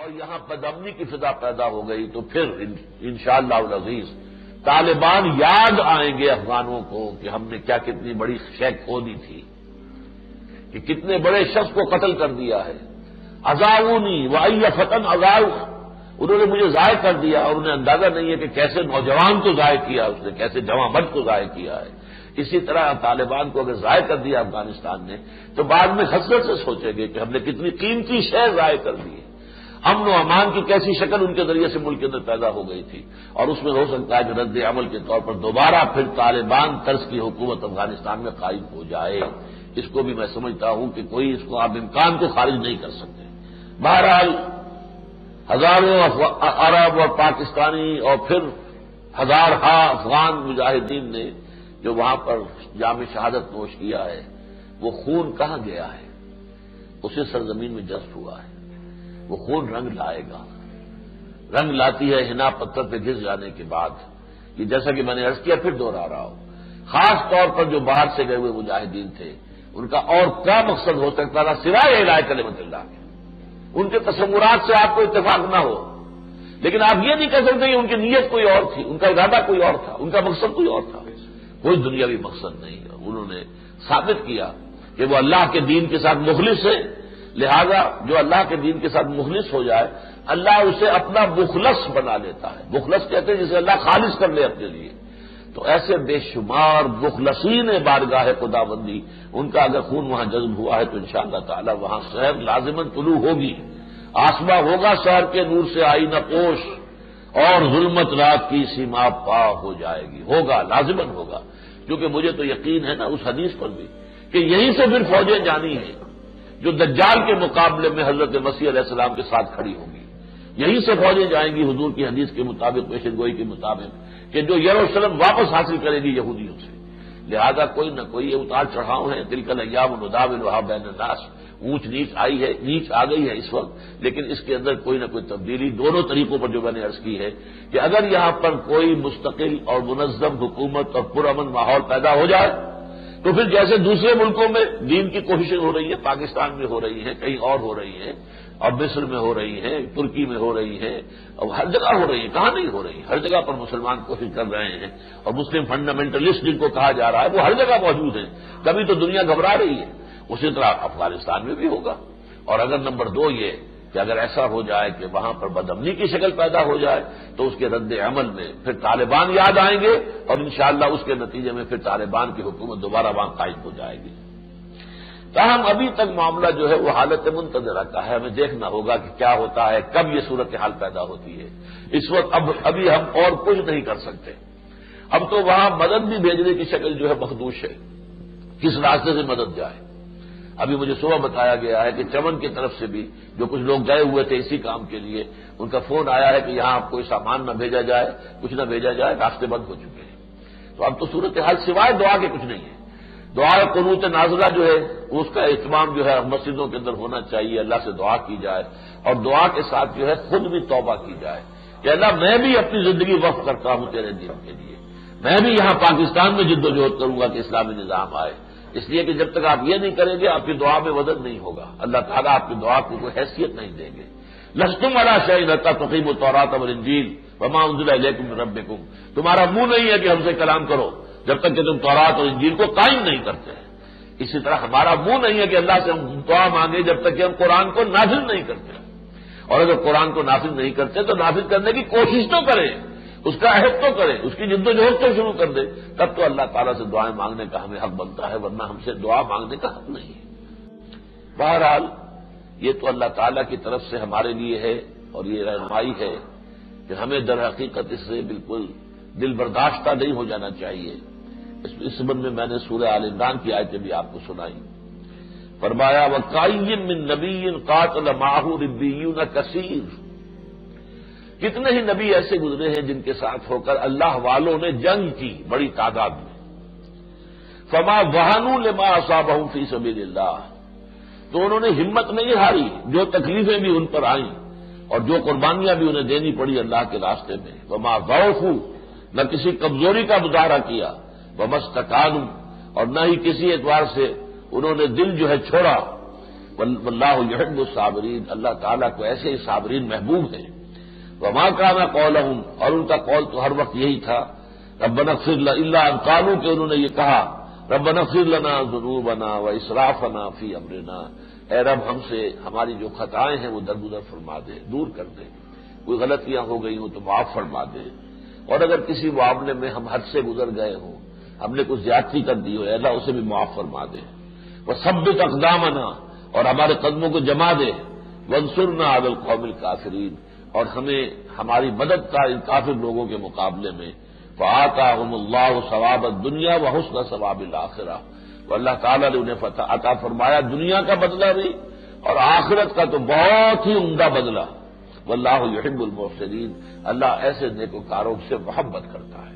اور یہاں بدامنی کی فضا پیدا ہو گئی تو پھر انشاءاللہ العزیز طالبان یاد آئیں گے افغانوں کو کہ ہم نے کیا کتنی بڑی شے کھو دی تھی، کہ کتنے بڑے شخص کو قتل کر دیا ہے۔ اذاؤنی وای فتن اذاؤ، انہوں نے مجھے ضائع کر دیا اور انہیں اندازہ نہیں ہے کہ کیسے نوجوان کو ضائع کیا اس نے، کیسے جوان مرد کو ضائع کیا ہے۔ اسی طرح طالبان کو اگر ضائع کر دیا افغانستان نے تو بعد میں حسرت سے سوچیں گے کہ ہم نے کتنی قیمتی شے ضائع کر دی ہے۔ امن و امان کی کیسی شکل ان کے ذریعے سے ملک کے اندر پیدا ہو گئی تھی، اور اس میں ہو سکتا ہے کہ رد عمل کے طور پر دوبارہ پھر طالبان طرز کی حکومت افغانستان میں قائم ہو جائے۔ اس کو بھی میں سمجھتا ہوں کہ کوئی اس کو آپ امکان کو خارج نہیں کر سکتے۔ بہرحال ہزاروں عرب اور پاکستانی اور پھر ہزارہا افغان مجاہدین نے جو وہاں پر جام شہادت نوش کیا ہے، وہ خون کہاں گیا ہے؟ اسے سرزمین میں جذب ہوا ہے۔ وہ خون رنگ لائے گا، رنگ لاتی ہے حنا پتھر پہ گھس جانے کے بعد۔ یہ جیسا کہ میں نے عرض کیا، پھر دوہرا رہا ہوں، خاص طور پر جو باہر سے گئے ہوئے مجاہدین تھے، ان کا اور کیا مقصد ہو سکتا تھا سوائے اعلاء کلمت اللہ کے؟ ان کے تصورات سے آپ کو اتفاق نہ ہو، لیکن آپ یہ نہیں کہہ سکتے کہ ان کی نیت کوئی اور تھی، ان کا ارادہ کوئی اور تھا، ان کا مقصد کوئی اور تھا۔ کوئی دنیاوی مقصد نہیں ہے۔ انہوں نے ثابت کیا کہ وہ اللہ کے دین کے ساتھ مخلص ہے، لہذا جو اللہ کے دین کے ساتھ مخلص ہو جائے اللہ اسے اپنا مخلص بنا لیتا ہے۔ مخلص کہتے ہیں جسے اللہ خالص کر لے اپنے لیے۔ تو ایسے بے شمار مخلصین بارگاہ خداوندی، ان کا اگر خون وہاں جذب ہوا ہے تو انشاءاللہ تعالی وہاں شہر لازماً طلوع ہوگی، آسماں ہوگا شہر کے نور سے آئینہ پوش، اور ظلمت رات کی سیما پا ہو جائے گی، ہوگا لازماً ہوگا، کیونکہ مجھے تو یقین ہے نا اس حدیث پر بھی کہ یہیں سے پھر فوجیں جانی ہیں جو دجال کے مقابلے میں حضرت مسیح علیہ السلام کے ساتھ کھڑی ہوں گی۔ یہیں سے فوجیں جائیں گی حضور کی حدیث کے مطابق، پیشن گوئی کے مطابق، کہ جو یروشلم واپس حاصل کرے گی یہودیوں سے۔ لہذا کوئی نہ کوئی یہ اتار چڑھاؤ ہے، تلک الایام نداولها بین الناس، اونچ نیچ آئی ہے، نیچ آ گئی ہے اس وقت، لیکن اس کے اندر کوئی نہ کوئی تبدیلی دونوں طریقوں پر جو میں نے عرض کی ہے کہ اگر یہاں پر کوئی مستقل اور منظم حکومت اور پرامن ماحول پیدا ہو جائے تو پھر جیسے دوسرے ملکوں میں دین کی کوششیں ہو رہی ہیں، پاکستان میں ہو رہی ہیں، کہیں اور ہو رہی ہیں، اور مصر میں ہو رہی ہیں، ترکی میں ہو رہی ہیں، اور ہر جگہ ہو رہی ہیں، کہاں نہیں ہو رہی، ہر جگہ پر مسلمان کوشش کر رہے ہیں، اور مسلم فنڈامنٹلسٹ جن کو کہا جا رہا ہے وہ ہر جگہ موجود ہیں، کبھی تو دنیا گھبرا رہی ہے، اسی طرح افغانستان میں بھی ہوگا۔ اور اگر نمبر 2 یہ کہ اگر ایسا ہو جائے کہ وہاں پر بدامنی کی شکل پیدا ہو جائے تو اس کے رد عمل میں پھر طالبان یاد آئیں گے، اور انشاءاللہ اس کے نتیجے میں پھر طالبان کی حکومت دوبارہ وہاں قائم ہو جائے گی۔ تاہم ابھی تک معاملہ جو ہے وہ حالت منتظرہ کا ہے، ہمیں دیکھنا ہوگا کہ کیا ہوتا ہے، کب یہ صورتحال پیدا ہوتی ہے۔ اس وقت ابھی ہم اور کچھ نہیں کر سکتے۔ اب تو وہاں مدد بھی بھیجنے کی شکل جو ہے مخدوش ہے، کس راستے سے مدد جائے۔ ابھی مجھے صبح بتایا گیا ہے کہ چمن کی طرف سے بھی جو کچھ لوگ گئے ہوئے تھے اسی کام کے لیے، ان کا فون آیا ہے کہ یہاں کوئی سامان نہ بھیجا جائے، کچھ نہ بھیجا جائے، راستے بند ہو چکے ہیں۔ تو اب تو صورتحال سوائے دعا کے کچھ نہیں ہے۔ دعا قنوت نازلہ جو ہے اس کا اہتمام جو ہے مسجدوں کے اندر ہونا چاہیے، اللہ سے دعا کی جائے، اور دعا کے ساتھ جو ہے خود بھی توبہ کی جائے کہ اللہ میں بھی اپنی زندگی وقف کرتا ہوں تیرے دین کے لیے، میں بھی یہاں پاکستان میں جد و جہد کروں گا کہ اسلامی نظام آئے، اس لیے کہ جب تک آپ یہ نہیں کریں گے آپ کی دعا میں مدد نہیں ہوگا، اللہ تعالیٰ آپ کی دعا کو کوئی حیثیت نہیں دیں گے۔ لستم علی شیء حتی تقیموا التوراۃ والانجیل وما انزل الیکم من ربکم، تمہارا منہ نہیں ہے کہ ہم سے کلام کرو جب تک کہ تم تورات اور انجیل کو قائم نہیں کرتے۔ اسی طرح ہمارا منہ نہیں ہے کہ اللہ سے ہم دعا مانگے جب تک کہ ہم قرآن کو نافذ نہیں کرتے، اور اگر قرآن کو نافذ نہیں کرتے تو نافذ کرنے کی کوشش تو کریں، اس کا عہد تو کریں، اس کی جد و جہد تو شروع کر دیں، تب تو اللہ تعالیٰ سے دعائیں مانگنے کا ہمیں حق بنتا ہے، ورنہ ہم سے دعا مانگنے کا حق نہیں ہے۔ بہرحال یہ تو اللہ تعالیٰ کی طرف سے ہمارے لیے ہے، اور یہ رہنمائی ہے کہ ہمیں در حقیقت اس سے بالکل دل برداشتہ نہیں ہو جانا چاہیے۔ اس سبب میں میں نے سورہ آل عمران کی آیتیں بھی آپ کو سنائی۔ فرمایا وَكَأَيٍّ مِّن نَّبِيٍّ قَاتَلَ مَعَهُ رِبِّيُّونَ كَثِيرٌ، کتنے ہی نبی ایسے گزرے ہیں جن کے ساتھ ہو کر اللہ والوں نے جنگ کی بڑی تعداد میں۔ فَمَا وَهَنُوا لِمَا أَصَابَهُمْ فِي سَبِيلِ اللَّهِ، تو انہوں نے ہمت نہیں ہاری، جو تکلیفیں بھی ان پر آئیں اور جو قربانیاں بھی انہیں دینی پڑی اللہ کے راستے میں۔ وَمَا ضَعُفُوا، نہ کسی کمزوری کا مظاہرہ کیا، وَمَا اسْتَكَانُوا، اور نہ ہی کسی اعتبار سے انہوں نے دل جو ہے چھوڑا۔ واللہ یحب الصابرین، اللہ تعالیٰ کو ایسے ہی صابرین محبوب ہیں۔ وما کان قولہم، اور ان کا قول تو ہر وقت یہی تھا، ربنا اغفر لنا، الا ان قالوا، کہ انہوں نے یہ کہا ربنا اغفر لنا ذنوبنا واسرافنا فی امرنا، اے رب ہم سے ہماری جو خطائیں ہیں وہ درگزر فرما دے، دور کر دے، کوئی غلطیاں ہو گئی ہوں تو معاف فرما دے، اور اگر کسی معاملے میں ہم حد سے گزر گئے ہوں، ہم نے کچھ زیادتی کر دی ہو، اے اللہ اسے بھی معاف فرما دے، وثبت اقدامنا، اور ہمارے قدموں کو جما دے، وانصرنا علی القوم الکافرین، اور ہمیں ہماری مدد کا ان کافر لوگوں کے مقابلے میں، فآتاہم اللہ ثواب الدنیا وحسن ثواب الآخرہ، تو اللہ تعالیٰ نے انہیں عطا فرمایا دنیا کا بدلہ بھی اور آخرت کا تو بہت ہی عمدہ بدلہ، واللہ یحب المحسنین، اللہ ایسے نیکوکاروں سے محبت کرتا ہے۔